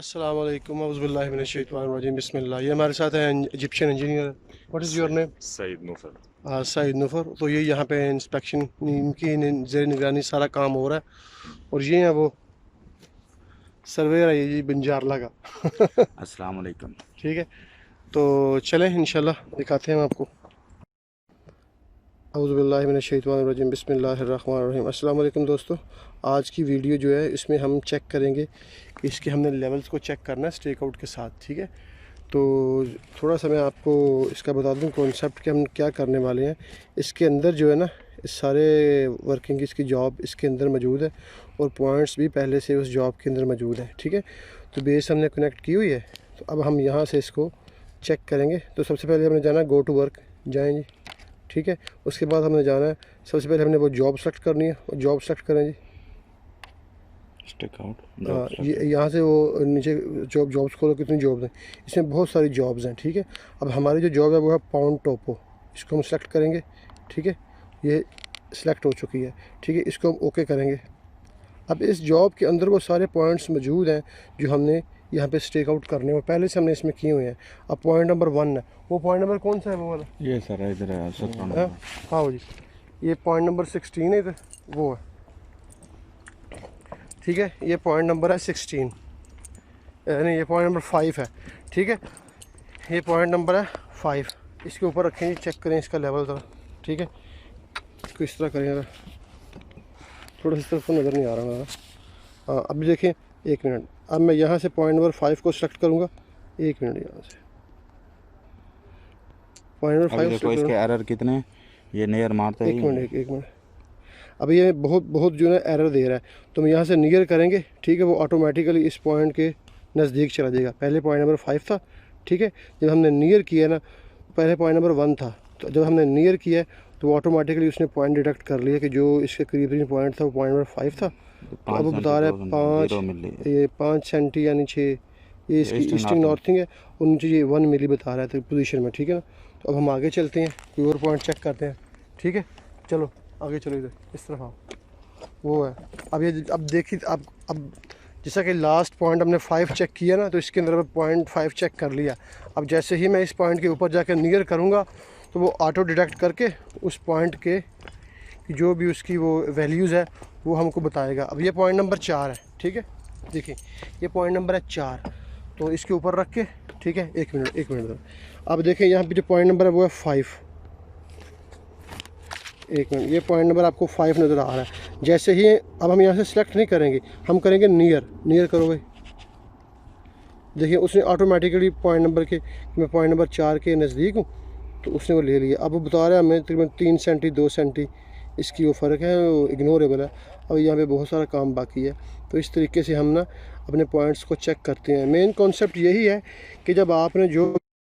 अस्सलाम वालेकुम औज़ुबिल्लाहि मिनश शैतानिर रजीम बिस्मिल्लाह। ये हमारे साथ है Egyptian engineer. What is your name? Saeed Nufar. Saeed Nufar. तो ये यहाँ पे इंस्पेक्शन इनकी ज़ेर निगरानी सारा काम हो रहा है और ये है वो सर्वेयर है ये जी बंजारला का। अस्सलाम वालेकुम। ठीक है, तो चलें इंशाल्लाह दिखाते हैं हम आपको। औज़ुबिल्लाहि मिनश शैतानिर रजीम बिस्मिल्लाहिर रहमानिर रहीम। अस्सलाम वालेकुम दोस्तों, आज की वीडियो जो है इसमें हम चेक करेंगे कि इसके हमने लेवल्स को चेक करना है स्टेक आउट के साथ। ठीक है, तो थोड़ा सा मैं आपको इसका बता दूं कॉन्सेप्ट कि हम क्या करने वाले हैं। इसके अंदर जो है ना इस सारे वर्किंग की इसकी जॉब इसके अंदर मौजूद है और पॉइंट्स भी पहले से उस जॉब के अंदर मौजूद है। ठीक है, तो बेस हमने कनेक्ट की हुई है। तो अब हम यहाँ से इसको चेक करेंगे। तो सबसे पहले हमने जाना गो टू वर्क जाएँ जी। ठीक है, उसके बाद हमने जाना है, सबसे पहले हमने वो जॉब सेलेक्ट करनी है और जॉब सेलेक्ट करें जी। स्टिक आउट हाँ, ये यहाँ से वो नीचे जॉब्स खोलो, कितनी जॉब्स हैं इसमें, बहुत सारी जॉब्स हैं। ठीक है, अब हमारी जो जॉब है वो है पाउंड टोपो, इसको हम सेलेक्ट करेंगे। ठीक है, ये सिलेक्ट हो चुकी है। ठीक है, इसको हम ओके करेंगे। अब इस जॉब के अंदर वो सारे पॉइंट्स मौजूद हैं जो हमने यहाँ पे स्टेक आउट करने हैं, पहले से हमने इसमें किए हुए हैं। अब पॉइंट नंबर 1 है, वो पॉइंट नंबर कौन सा है वो वाला? ये सर इधर है 17 हाँ नंबर। हाँ जी, ये पॉइंट नंबर 16 है इधर, वो है। ठीक है, ये पॉइंट नंबर है 16, नहीं ये पॉइंट नंबर 5 है। ठीक है, ये पॉइंट नंबर है 5, इसके ऊपर रखेंगे, चेक करें इसका लेवल ज़रा। ठीक है, इसको इस तरह करें ज़रा, थोड़ा इस तरफ नज़र नहीं आ रहा मेरा। हाँ, अभी देखें, एक मिनट। अब मैं यहाँ से पॉइंट नंबर 5 को सेलेक्ट करूँगा। एक मिनट, यहाँ से पॉइंट नंबर 5 देखो इसके एरर कितने हैं, ये नियर मारता है। एक मिनट। अब ये बहुत जो है एरर दे रहा है, तो हम यहाँ से नियर करेंगे। ठीक है, वो ऑटोमेटिकली इस पॉइंट के नज़दीक चला जाएगा। पहले पॉइंट नंबर 5 था। ठीक है, जब हमने नियर किया ना, पहले पॉइंट नंबर 1 था, तो जब हमने नियर किया तो वो ऑटोमेटिकली उसने पॉइंट डिटेक्ट कर लिया कि जो इसके करीब पॉइंट था वो पॉइंट नंबर 5 था। तो अब वो बता रहा है 5 सेंटी यानी 6, ये इसकी ईस्टिंग नॉर्थिंग है, और नीचे ये 1 मिली बता रहा है तो पोजीशन में। ठीक है ना, तो अब हम आगे चलते हैं, कोई और पॉइंट चेक करते हैं। ठीक है, चलो आगे चलो, इधर इस तरफ आओ, वो है। अब देखिए, अब जैसा कि लास्ट पॉइंट हमने 5 चेक किया ना, तो इसके अंदर पॉइंट 5 चेक कर लिया। अब जैसे ही मैं इस पॉइंट के ऊपर जाकर नियर करूँगा तो वो ऑटो डिटेक्ट करके उस पॉइंट के जो भी उसकी वो वैल्यूज़ है वो हमको बताएगा। अब ये पॉइंट नंबर 4 है। ठीक है, देखिए ये पॉइंट नंबर है 4, तो इसके ऊपर रख के, ठीक है, एक मिनट। अब देखें यहाँ पे जो पॉइंट नंबर है वो है 5। एक मिनट, ये पॉइंट नंबर आपको 5 नज़र आ रहा है। जैसे ही अब हम यहाँ से सिलेक्ट नहीं करेंगे, हम करेंगे नियर करो भाई। देखिए उसने ऑटोमेटिकली पॉइंट नंबर के, मैं पॉइंट नंबर 4 के नज़दीक हूँ, तो उसने वो ले लिया। अब वो बता रहा है हमें तकरीबन 3 सेंटी 2 सेंटी इसकी वो फ़र्क है, वो इग्नोरेबल है। अब यहाँ पे बहुत सारा काम बाकी है। तो इस तरीके से हम ना अपने पॉइंट्स को चेक करते हैं। मेन कॉन्सेप्ट यही है कि जब आपने जो